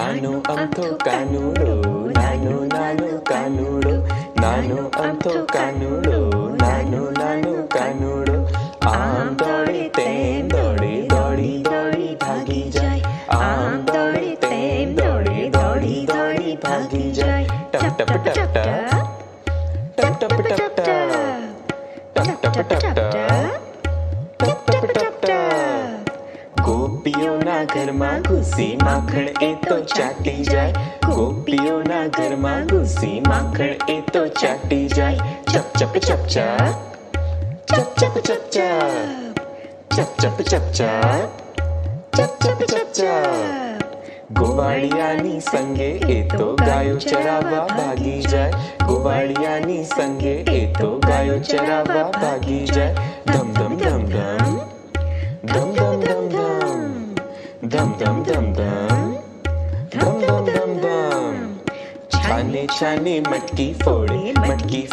ನಾನು ಅಂಥೋ ಕಾನೂಡು, ನಾನು ಕಾನೂಡು, ನಾನು ಅಂಥೋ ಕಾನೂಡು, ನಾನು ಕಾನೂಡು. आम दौड़े तेम दौड़े दौड़ी दौड़ी भागी जाए, आम दौड़े तेम दौड़े दौड़ी दौड़ी भागी जाए. टप टप टप टप टप टप टप टप टप टप टप टप टप टप. गोपीओना घरमा घुसी माखण ए तो चाटी जाए, गोपीओना घरमा घुसी माखण ए तो चाटी जाए. चप चप चप चप चप चप चप चप चप चप चप चप चप चप चप. गोवाळियानी संगे ए तो गायो चरावा भागी जाए, गोवाळियानी संगे ए तो गायो चरावा भागी जाए. धम धम धम धम धम धम धम धम धम धम धम धम धम धम धम धम. छाने छाने मटकी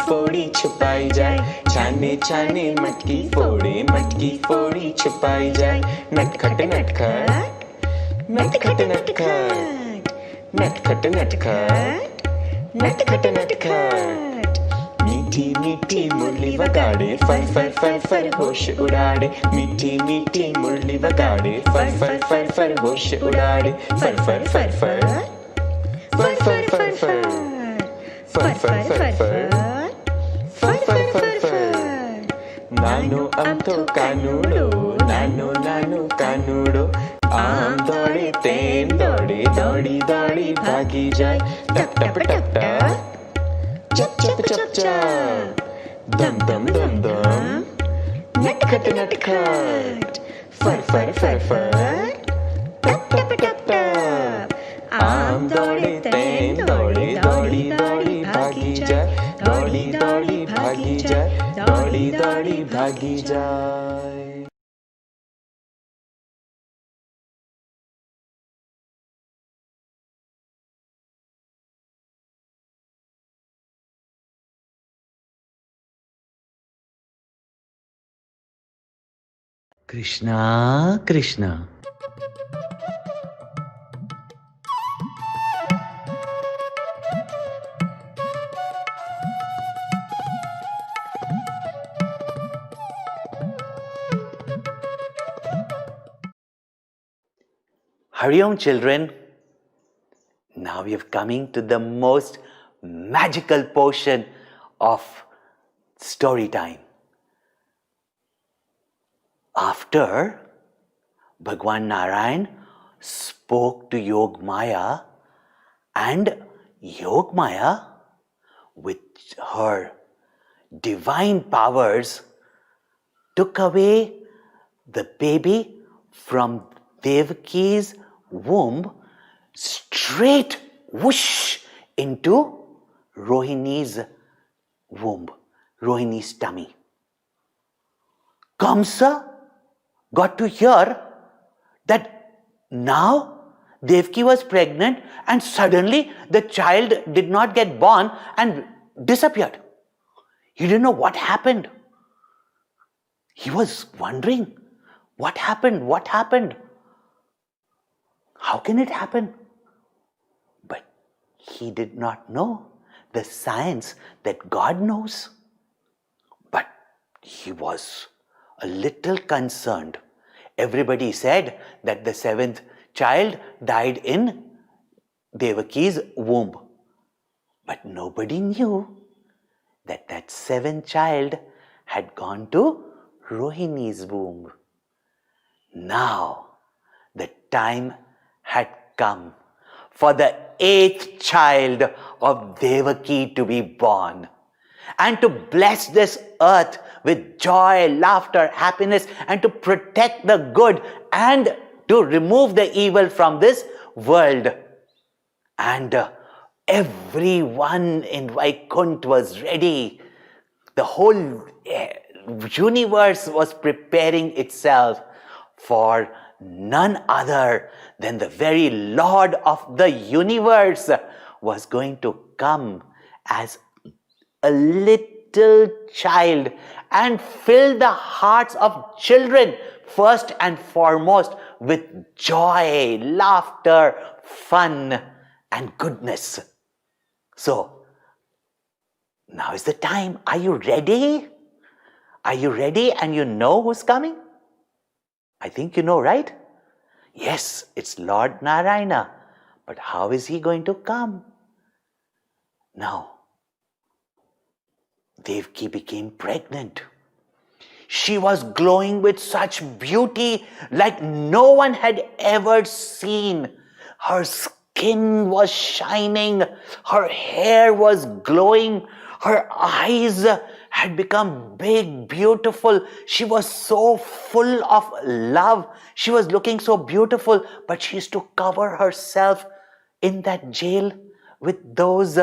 फोड़ी छुपाई जाए, छाने छाने मटकी फोड़ी छुपाई जाए. नटखट नटखट नटखट नटखट नटखट नटखट नटखट नटखट. मीठी मीठी मुरली वगाड़े फर फर फर फर होश उड़ाड़े, मीठी मीठी मुरली वगाड़े फर फर फर फर होश उड़ाड़े. फर फर फर फर फर फर फर फर फर फर फर फर फर फर फर. नानो अंतो कानूडो, नानो कानूडो. आम दौड़े तेम दौड़े दौड़ी दौड़ी भागी जाए. टप टप टप टप चप चप चप चप दम दम दम दम नटखट नटखट. फर फर फर फर टप टप टप टप. आम दौड़े तेम दौड़े दौड़ी दौड़ी भागी जाए, दौड़ी दौड़ी भागी जाए, दौड़ी दौड़ी भागी जाए. Krishna Krishna. Hari Om children, now we are coming to the most magical portion of story time. After Bhagwan Narayan spoke to Yogmaya, and Yogmaya with her divine powers took away the baby from Devaki's womb straight whoosh into Rohini's womb, Rohini's tummy. Kamsa got to hear that now Devaki was pregnant and suddenly the child did not get born and disappeared. He didn't know what happened. He was wondering, what happened? What happened? How can it happen? But he did not know the science that God knows. But he was a little concerned. Everybody said that the seventh child died in Devaki's womb. But nobody knew that that seventh child had gone to Rohini's womb. Now the time had come for the eighth child of Devaki to be born, and to bless this earth with joy, laughter, happiness, and to protect the good and to remove the evil from this world. And everyone in Vaikuntha was ready. The whole universe was preparing itself for none other than the very Lord of the universe was going to come as a little little child and filled the hearts of children first and foremost with joy, laughter, fun, and goodness. So, now is the time. Are you ready? Are you ready and you know who's coming? I think you know, right? Yes, it's Lord Narayana. But how is he going to come? Now, Devaki became pregnant. She was glowing with such beauty like no one had ever seen. Her skin was shining, her hair was glowing, her eyes had become big, beautiful. She was so full of love. She was looking so beautiful, but she used to cover herself in that jail with those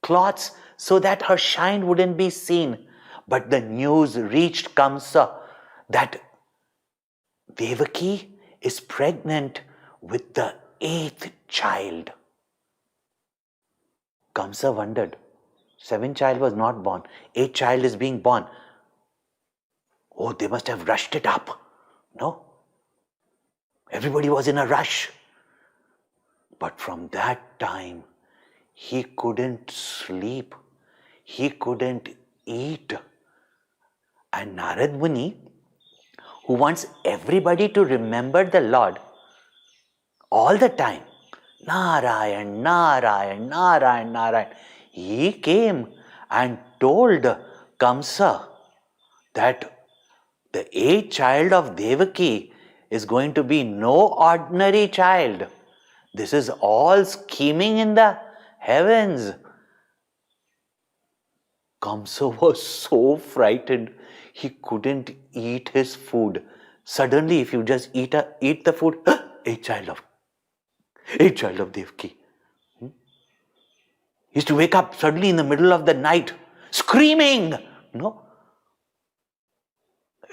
cloths so that her shine wouldn't be seen. But the news reached Kamsa that Devaki is pregnant with the 8th child. Kamsa wondered. 7th child was not born. 8th child is being born. Oh, they must have rushed it up. No? Everybody was in a rush. But from that time, he couldn't sleep. He couldn't eat. And Narad Muni, who wants everybody to remember the Lord all the time, Narayan, Narayan, Narayan, Narayan, he came and told Kamsa that the 8th child of Devaki is going to be no ordinary child. This is all scheming in the heavens. Kamsa was so frightened, he couldn't eat his food. Suddenly, if you just eat the food, 8th child of Devaki. He used to wake up suddenly in the middle of the night, screaming,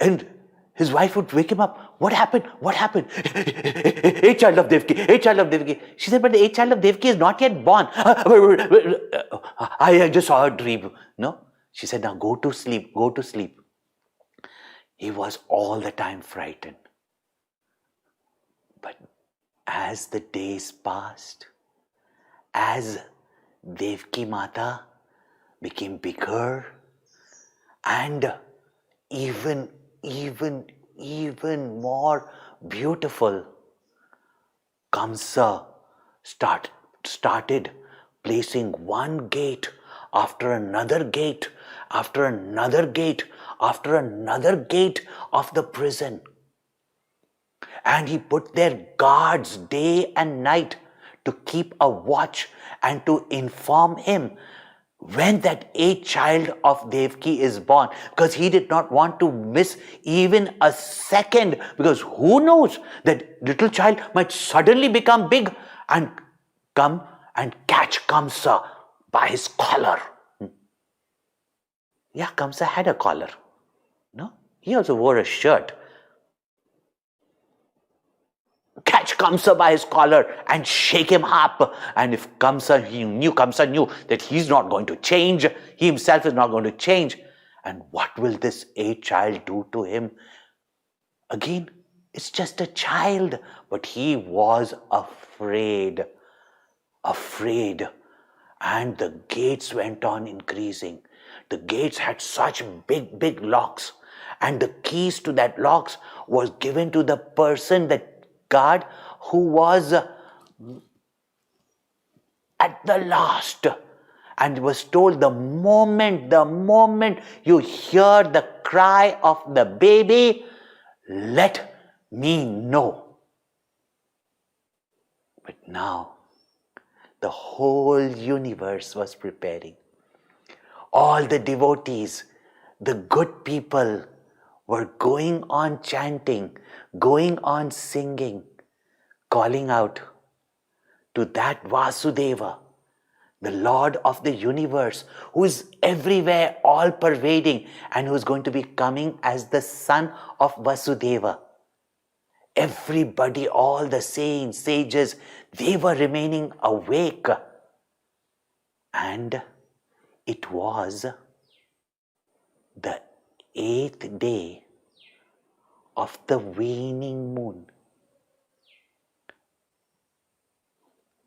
and his wife would wake him up. What happened? What happened? 8th child of Devaki, 8th child of Devaki. She said, but the 8th child of Devaki is not yet born. I just saw a dream. No? She said, now go to sleep, go to sleep. He was all the time frightened. But as the days passed, as Devaki Mata became bigger and even more beautiful, Kamsa started placing one gate after another gate, after another gate, after another gate of the prison. And he put there guards day and night to keep a watch and to inform him when that 8th child of Devaki is born, because he did not want to miss even a second, because who knows, that little child might suddenly become big and come and catch Kamsa by his collar. Yeah, Kamsa had a collar. No? He also wore a shirt. Catch Kamsa by his collar and shake him up. And if Kamsa knew that he's not going to change, he himself is not going to change. And what will this 8th child do to him? Again, it's just a child, but he was afraid. And the gates went on increasing. The gates had such big locks, and the keys to that locks was given to the person, the guard, who was at the last, and was told, the moment you hear the cry of the baby, let me know. But now the whole universe was preparing. All the devotees, the good people, were going on chanting, going on singing, calling out to that Vasudeva, the Lord of the universe, who is everywhere, all pervading, and who is going to be coming as the son of Vasudeva. Everybody, all the saints, sages, they were remaining awake. And it was the 8th day of the waning moon,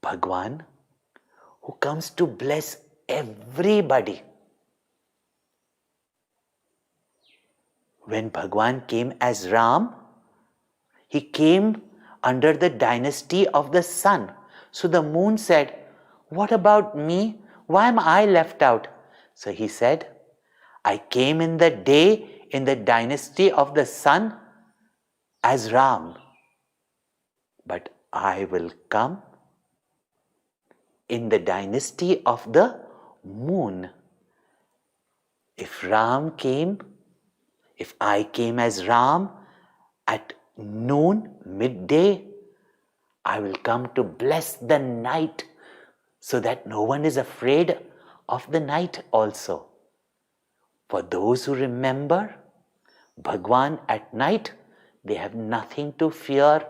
Bhagwan, who comes to bless everybody. When Bhagwan came as Ram, he came under the dynasty of the sun. So the moon said, "What about me? Why am I left out?" So he said, "I came in the day in the dynasty of the sun as Ram, but I will come in the dynasty of the moon. If I came as Ram at noon, midday, I will come to bless the night so that no one is afraid of the night also." For those who remember Bhagwan at night, they have nothing to fear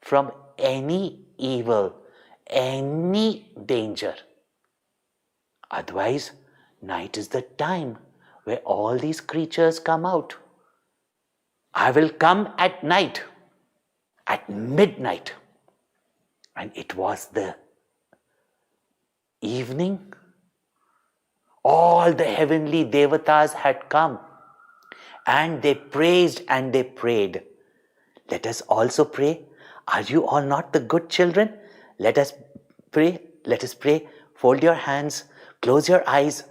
from any evil, any danger. Otherwise, night is the time where all these creatures come out. I will come at night, at midnight. And it was the evening. All the heavenly devatas had come and they praised and they prayed. Let us also pray. Are you all not the good children? Let us pray. Let us pray. Fold your hands, close your eyes,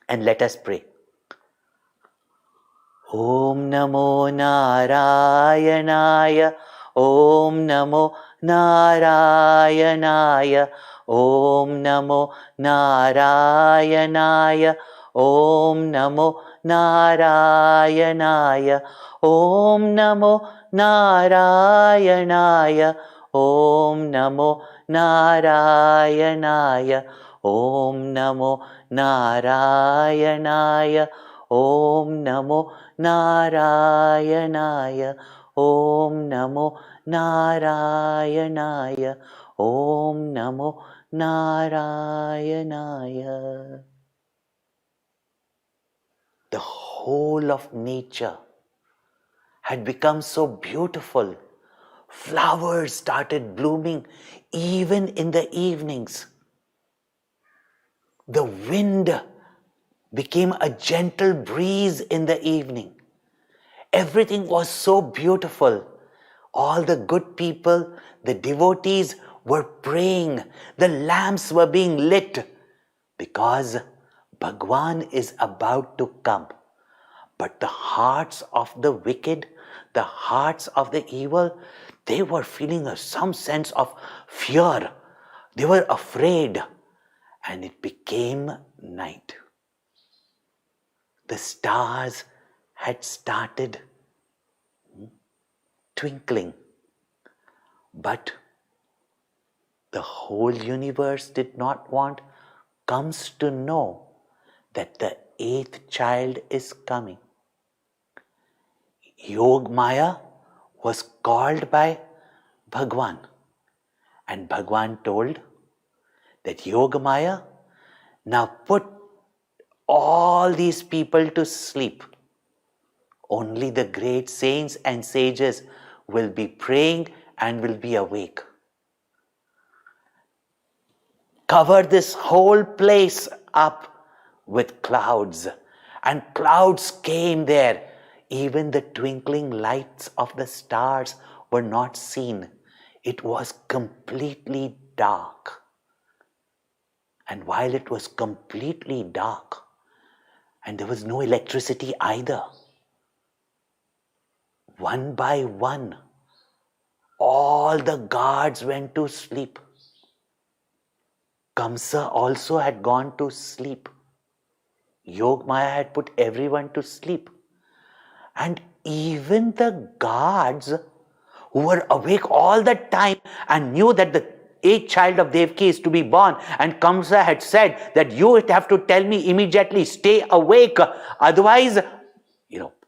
and let us pray. Om Namo Narayanaya. Om Namo Narayanaya. Om Namo Narayanaya. Om Namo Narayanaya. Om Namo Narayanaya. Om Namo Narayanaya. Om Namo Narayanaya. Om Namo Narayanaya. Om Namo Narayanaya. Om Namo Narayanaya. The whole of nature had become so beautiful. Flowers started blooming even in the evenings. The wind became a gentle breeze in the evening. Everything was so beautiful. All the good people, the devotees were praying. The lamps were being lit because Bhagwan is about to come. But the hearts of the wicked, the hearts of the evil, they were feeling some sense of fear. They were afraid. And it became night. The stars had started twinkling. But the whole universe did not want Kamsa to know that the 8th child is coming. Yogmaya was called by Bhagwan, and Bhagwan told that Yogmaya, now put all these people to sleep. Only the great saints and sages will be praying and will be awake. Cover this whole place up with clouds, and clouds came there. Even the twinkling lights of the stars were not seen. It was completely dark. And while it was completely dark, and there was no electricity either, one by one, all the guards went to sleep. Kamsa also had gone to sleep. Yogmaya had put everyone to sleep. And even the guards who were awake all the time and knew that the 8th child of Devaki is to be born, and Kamsa had said that you have to tell me immediately, stay awake, otherwise,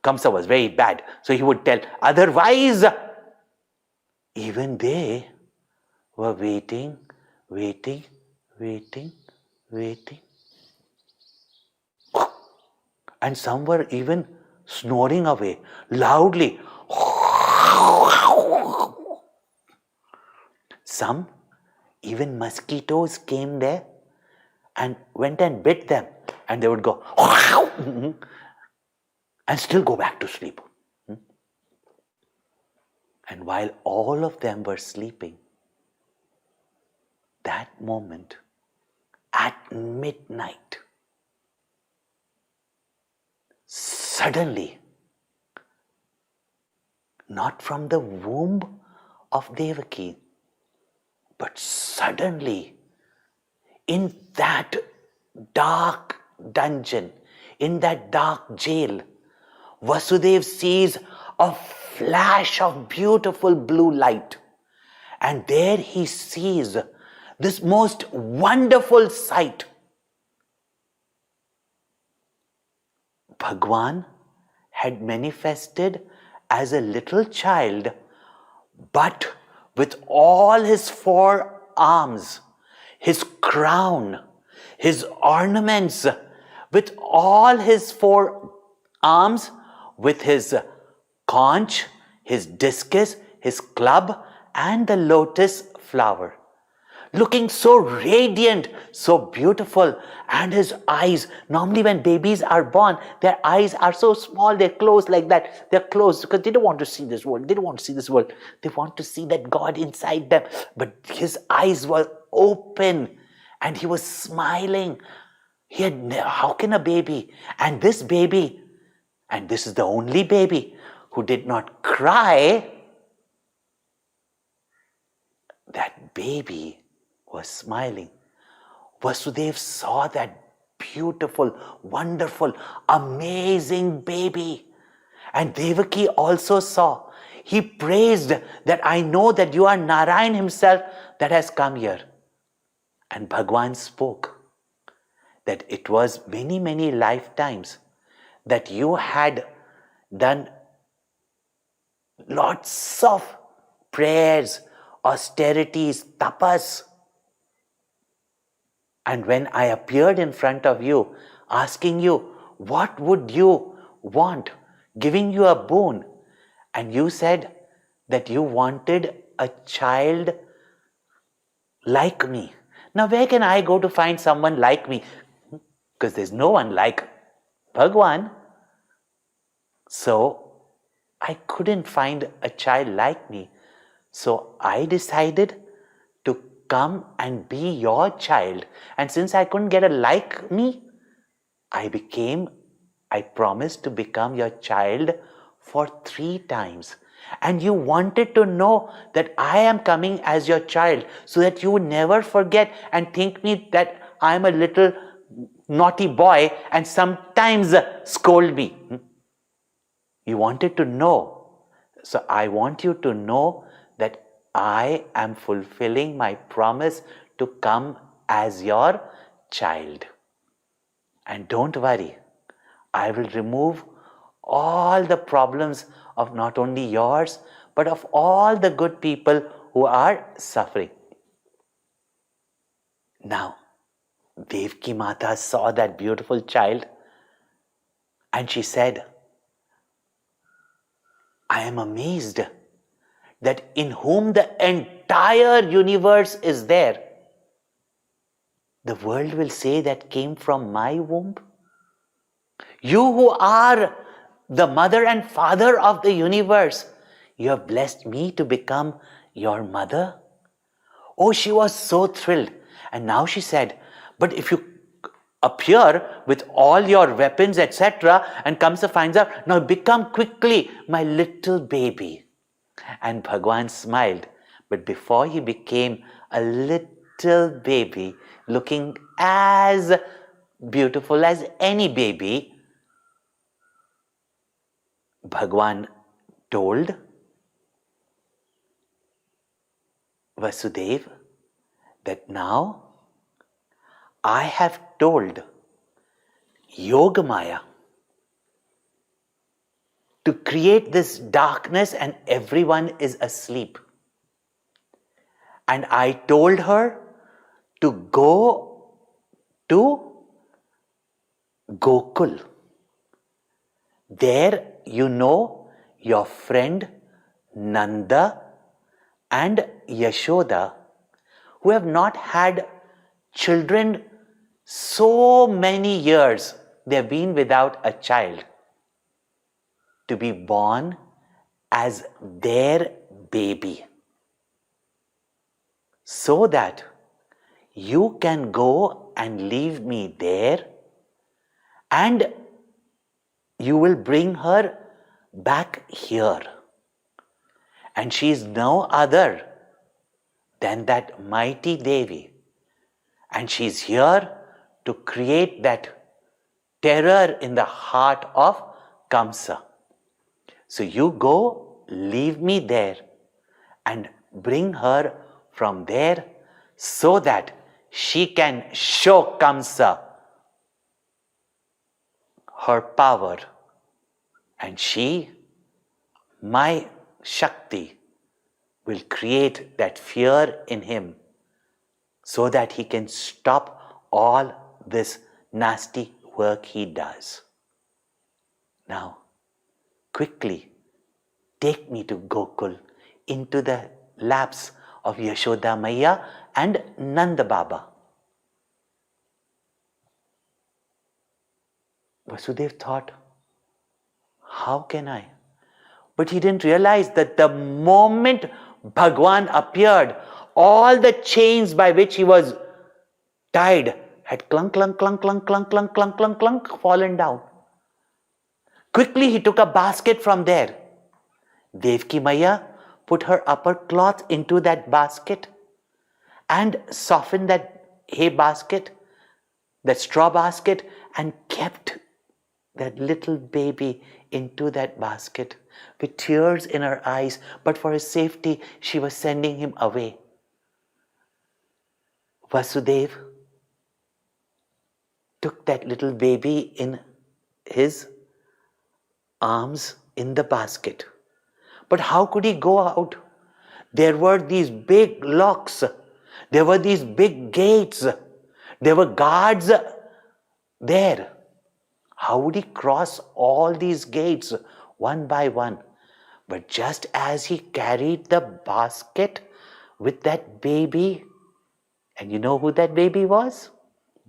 Kamsa was very bad, so he would tell, otherwise, even they were waiting. And some were even snoring away loudly. Some, even mosquitoes came there and went and bit them, and they would go and still go back to sleep. And while all of them were sleeping, that moment at midnight, suddenly, not from the womb of Devaki, but suddenly, in that dark dungeon, in that dark jail, Vasudev sees a flash of beautiful blue light. And there he sees this most wonderful sight. Bhagwan had manifested as a little child, but with all his 4 arms, his crown, his ornaments, with all his 4 arms, with his conch, his discus, his club, and the lotus flower. Looking so radiant, so beautiful, and his eyes, normally when babies are born, their eyes are so small, they're closed like that. They're closed because they don't want to see this world. They don't want to see this world. They want to see that God inside them. But his eyes were open and he was smiling. How can a baby? And this baby, and this is the only baby who did not cry, that baby was smiling. Vasudev saw that beautiful, wonderful, amazing baby. And Devaki also saw. He praised that I know that you are Narayan himself that has come here. And Bhagwan spoke that it was many, many lifetimes that you had done lots of prayers, austerities, tapas. And when I appeared in front of you, asking you, what would you want, giving you a boon, and you said that you wanted a child like me. Now where can I go to find someone like me? Because there's no one like Bhagwan. So I couldn't find a child like me. So I decided to come and be your child. And since I couldn't get a like me, I promised to become your child for 3 times. And you wanted to know that I am coming as your child so that you would never forget and think me that I am a little naughty boy and sometimes scold me. You wanted to know. So I want you to know that I am fulfilling my promise to come as your child. And don't worry, I will remove all the problems of not only yours, but of all the good people who are suffering. Now, Devaki Mata saw that beautiful child and she said, I am amazed that in whom the entire universe is there, the world will say that came from my womb. You who are the mother and father of the universe, you have blessed me to become your mother. Oh, she was so thrilled. And now she said, but if you appear with all your weapons, etc., and Kamsa finds out, now become quickly my little baby. And Bhagwan smiled. But before he became a little baby, looking as beautiful as any baby, Bhagwan told Vasudev that now I have told Yogmaya to create this darkness and everyone is asleep. And I told her to go to Gokul There you know your friend Nanda and Yashoda, who have not had children so many years, they have been without a child, to be born as their baby, so that you can go and leave me there, and you will bring her back here. And she is no other than that mighty Devi. And she is here to create that terror in the heart of Kamsa. So you go, leave me there, and bring her from there, so that she can show Kamsa her power. And she, my Shakti, will create that fear in him, so that he can stop all this nasty work he does. Now, quickly take me to Gokul, into the laps of Yashoda Maiyaa and Nanda Baba. Vasudev thought, how can I? But he didn't realize that the moment Bhagwan appeared, all the chains by which he was tied had clunk, clunk, clunk, clunk, clunk, clunk, clunk, clunk, clunk, fallen down. Quickly he took a basket from there. Devaki Maiyaa put her upper cloth into that basket and softened that hay basket, that straw basket, and kept that little baby into that basket with tears in her eyes, but for his safety she was sending him away. Vasudev took that little baby in his arms in the basket. But how could he go out? There were these big locks. There were these big gates. There were guards there. How would he cross all these gates one by one? But just as he carried the basket with that baby, and you know who that baby was?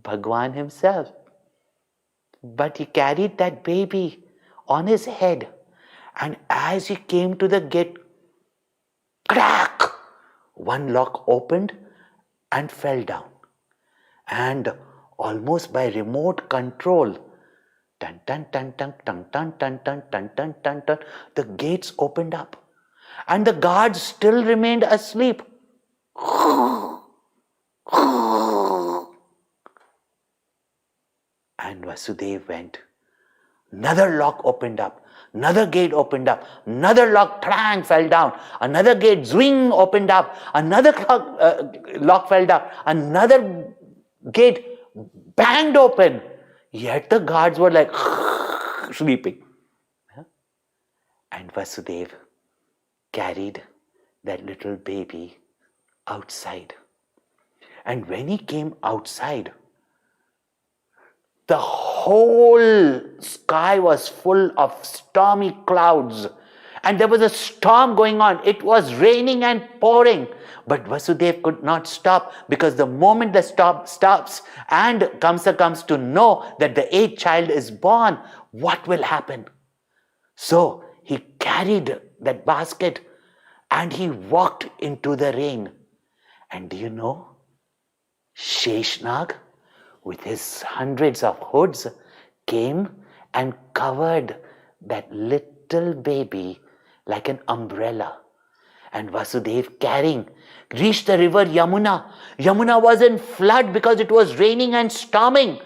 Bhagwan himself. But he carried that baby on his head, and as he came to the gate, crack! One lock opened and fell down. And almost by remote control, Tan tan tan tan tan tan tan tan tan tan tan tan, the gates opened up, and the guards still remained asleep. And Vasudev went. Another lock opened up. Another gate opened up. Another lock, clang, fell down. Another gate, zwing, opened up. Another lock fell down. Another gate banged open. Yet the guards were like sleeping. And Vasudev carried that little baby outside. And when he came outside, the whole sky was full of stormy clouds. And there was a storm going on. It was raining and pouring. But Vasudev could not stop, because the moment the storm stops and Kamsa comes to know that the 8th child is born, what will happen? So he carried that basket and he walked into the rain. And do you know, Sheshnag, with his hundreds of hoods, came and covered that little baby like an umbrella. And Vasudev, carrying, reached the river Yamuna. Yamuna was in flood because it was raining and storming.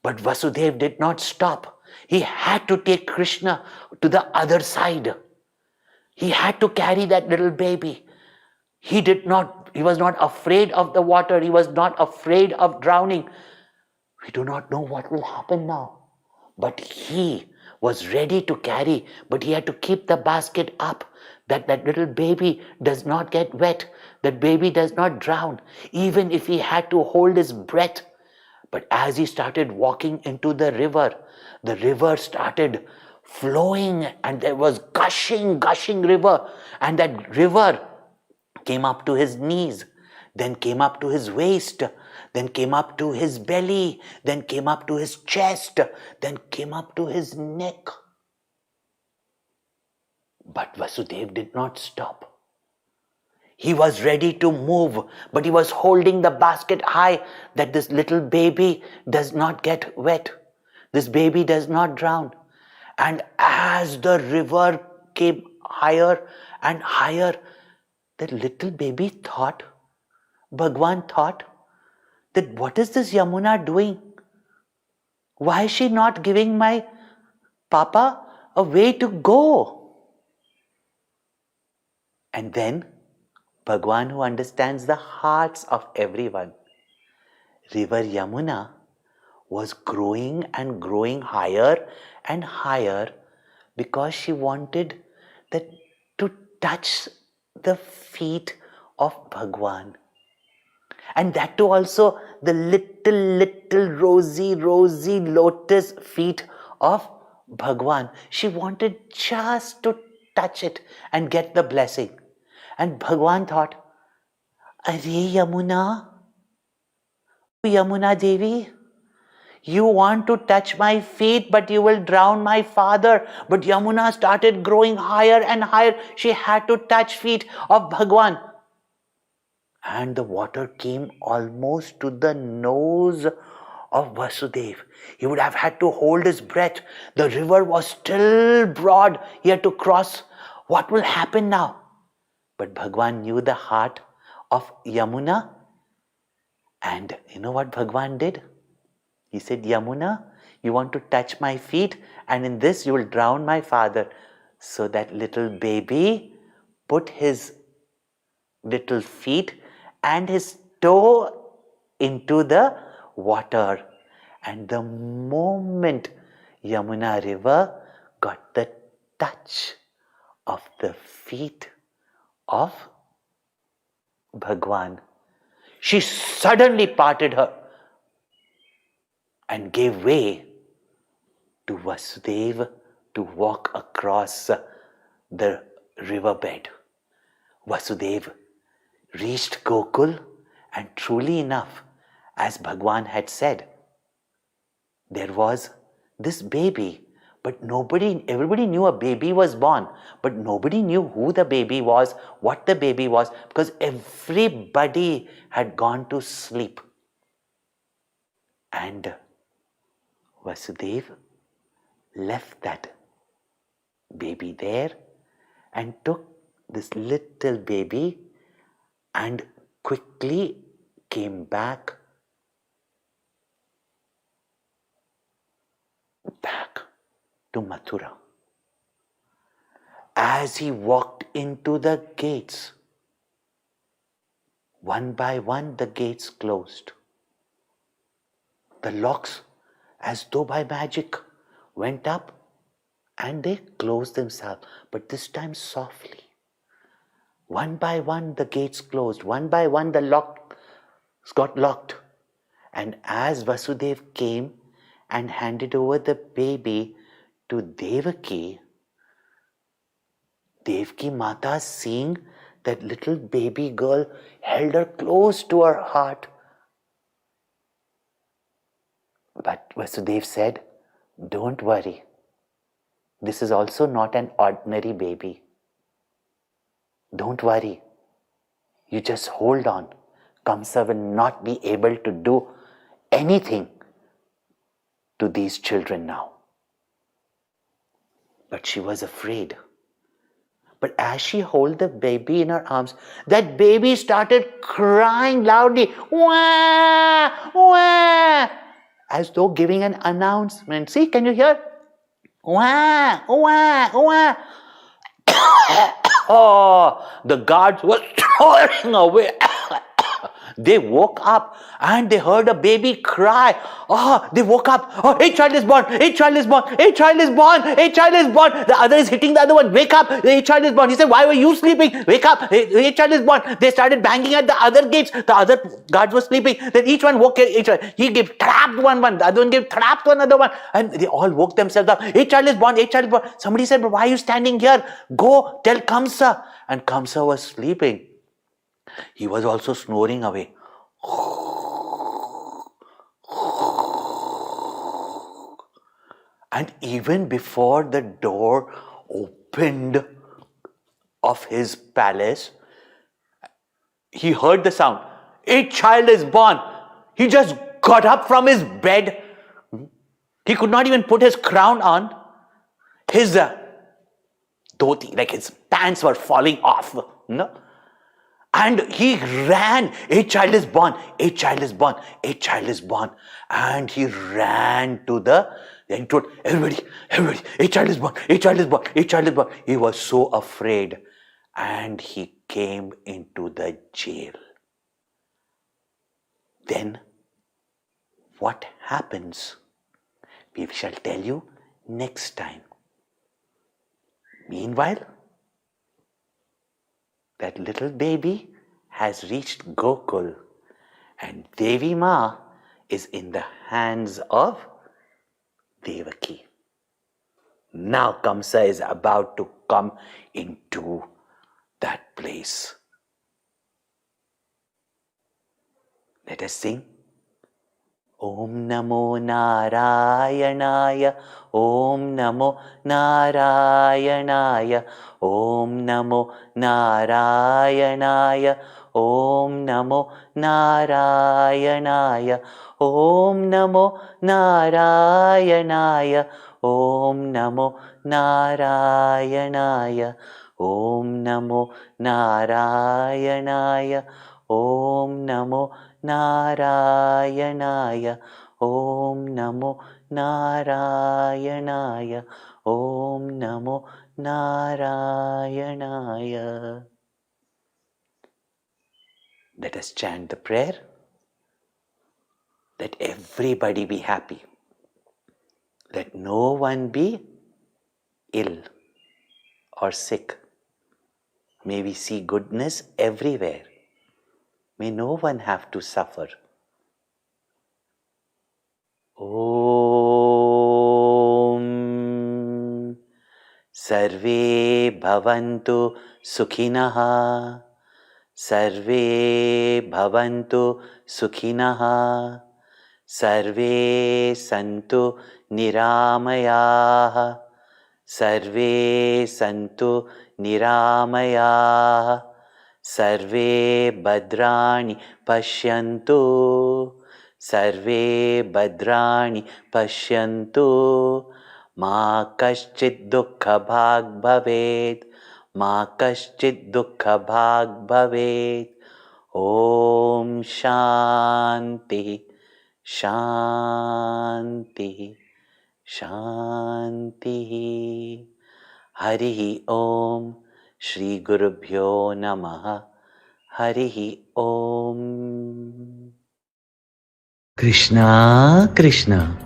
But Vasudev did not stop. He had to take Krishna to the other side. He had to carry that little baby. He was not afraid of the water. He was not afraid of drowning. We do not know what will happen now. But he was ready to carry, but he had to keep the basket up, that little baby does not get wet, that baby does not drown, even if he had to hold his breath. But as he started walking into the river started flowing, and there was gushing river, and that river came up to his knees, then came up to his waist, then came up to his belly, then came up to his chest, then came up to his neck. But Vasudev did not stop. He was ready to move, but he was holding the basket high that this little baby does not get wet. This baby does not drown. And as the river came higher and higher, the little baby thought, Bhagwan thought, that what is this Yamuna doing? Why is she not giving my Papa a way to go? And then Bhagwan, who understands the hearts of everyone, River Yamuna was growing and growing higher and higher because she wanted to touch the feet of Bhagwan. And that too also the little rosy lotus feet of Bhagwan. She wanted just to touch it and get the blessing. And Bhagwan thought, Are Yamuna Devi, you want to touch my feet, but you will drown my father. But Yamuna started growing higher and higher. She had to touch feet of Bhagwan. And the water came almost to the nose of Vasudev. He would have had to hold his breath. The river was still broad. He had to cross. What will happen now? But Bhagwan knew the heart of Yamuna. And you know what Bhagwan did? He said, Yamuna, you want to touch my feet, and in this you will drown my father. So that little baby put his little feet and his toe into the water. And the moment Yamuna river got the touch of the feet of Bhagwan, she suddenly parted her and gave way to Vasudev to walk across the riverbed. Vasudev reached Gokul, and truly enough, as Bhagwan had said, there was this baby, but everybody knew a baby was born, but nobody knew who the baby was, what the baby was, because everybody had gone to sleep. And Vasudev left that baby there and took this little baby and quickly came back to Mathura. As he walked into the gates, one by one the gates closed. The locks, as though by magic, went up and they closed themselves, but this time softly. One by one the gates closed, one by one the locks got locked. And as Vasudev came and handed over the baby to Devaki, Devaki Mata, seeing that little baby girl, held her close to her heart. But Vasudev said, don't worry. This is also not an ordinary baby. Don't worry. You just hold on. Kamsa will not be able to do anything to these children now. But she was afraid. But as she held the baby in her arms, that baby started crying loudly, wah, wah, as though giving an announcement. See, can you hear? Wah, wah, wah. Oh, the guards were throwing away They woke up and they heard a baby cry. Oh, they woke up. Oh, a child is born. A child is born. A child is born. A child is born. The other is hitting the other one. Wake up. A child is born. He said, why were you sleeping? Wake up. A child is born. They started banging at the other gates. The other guards were sleeping. Then each one woke each one. He gave trapped one. The other one gave trapped to another one. And they all woke themselves up. A child is born. A child is born. Somebody said, but why are you standing here? Go tell Kamsa. And Kamsa was sleeping. He was also snoring away. And even before the door opened of his palace, he heard the sound. A child is born. He just got up from his bed. He could not even put his crown on. His dhoti, like his pants were falling off. No? And he ran. A child is born. A child is born. A child is born. And he ran to he told everybody, a child is born. A child is born. A child is born. He was so afraid. And he came into the jail. Then, what happens? We shall tell you next time. Meanwhile, that little baby has reached Gokul, and Devi Ma is in the hands of Devaki. Now Kamsa is about to come into that place. Let us sing. Om Namo Narayanaya, Om Namo Narayanaya, Om Namo Narayanaya, Om Namo Narayanaya, Om Namo Narayanaya, Om Namo Narayanaya, Om Namo Narayanaya, Om Namo Narayanaya, Om Namo Narayanaya, Om Namo Narayanaya. Let us chant the prayer. Let everybody be happy. Let no one be ill or sick. May we see goodness everywhere. May no one have to suffer. Om Sarve Bhavantu Sukhinaha, Sarve Bhavantu Sukhinaha, Sarve Santu Niramayaha, Sarve Santu Niramayaha, Sarve Bhadrani Pashyantu, Sarve Bhadrani Pashyantu, Ma Kaschid Dukkha Bhag Bhaved, Ma Kaschid Dukkha Bhag Bhaved. Om Shanti, Shanti, Shanti. Harihi Om. Shri Gurubhyo Namaha. Harihi Om. Krishna Krishna.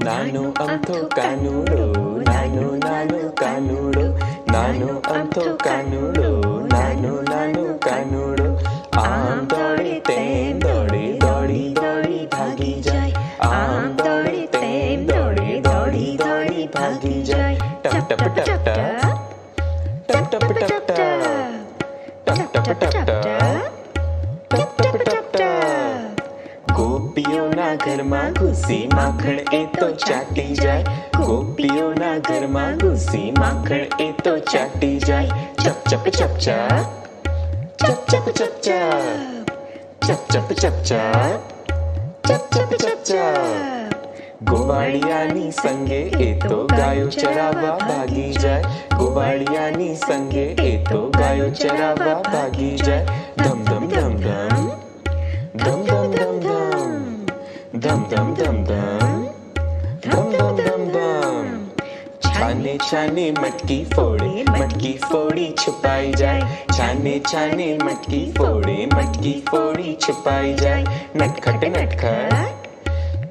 Nano amtho kanudo, nano nano kanudo, nano amtho kanudo, nano nano kanudo. Aam dode tem dode, dodi dodi bhagi jai. Aam dode tem dode, dodi dodi bhagi jai. Tap tap tap tap, tap tap tap tap, tap tap tap tap, tap tap tap tap. ગોપીઓના ઘરમાં ઘૂસી માખણ એ તો ચાટી જાય. ગોપીઓના ઘરમાં ઘૂસી માખણ એ તો ચાટી જાય. ચપ ચપ ચપ ચપ, ચપ ચપ ચપ ચપ, ચપ ચપ ચપ ચપ, ચપ ચપ ચપ ચપ. ગોવાળિયાની સંગે એ તો ગાયો ચરાવવા ભાગી જાય ગોવાળિયાની સંગે એ તો ગાયો ચરાવવા ભાગી જાય ધમ ધમ ધમ ધમ ધમ ધમ ધમ ધમ ધમ ધમ ધમ ધમ ધમ ધમ ધમ ધમ છાને છાને મટકી ફોડી છુપાઈ જાય છાને છાને મટકી ફોડી છુપાઈ જાય નટખટ નટખટ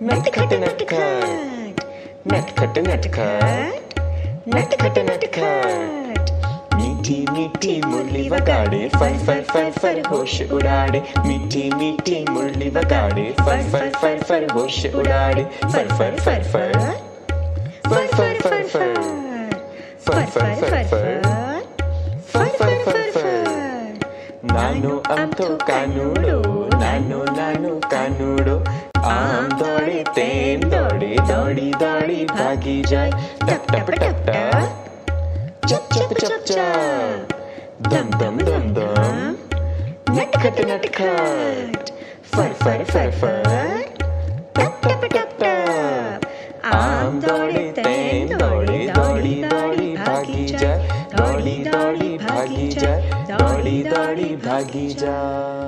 નટખટ નટખટ નટખટ નટખટ નટખટ નટખટ મીઠી મીઠી મુરલી વગાડે ફર ફર ફર ફર હોશ ઉડાડે મીઠી મીઠી મુરલી વગાડે ફર ફર ફર ફર હોશ ઉડાડે ફર ફર ફર ફર ફર ફર ફર ફર ફર ફર ફર ફર ફર ફર ફર નાનો અમથો કાનુડો નાનો નાનો કાનુડો આમ દોડે તેમ દોડે દોડી દોડી ભાગી જાય ટપ ટપ ટપ ટપ ચપ ચપ ચપ ચપ ધમ ધમ ધમ ધમ નટખટ નટખટ ફર ફર ફર ફર ટપ ટપ ટપ ટપ આમ દોડે તેમ દોડે દોડી દોડી ભાગી જાય દોડી દોડી ભાગી જાય દોડી દોડી ભાગી જાય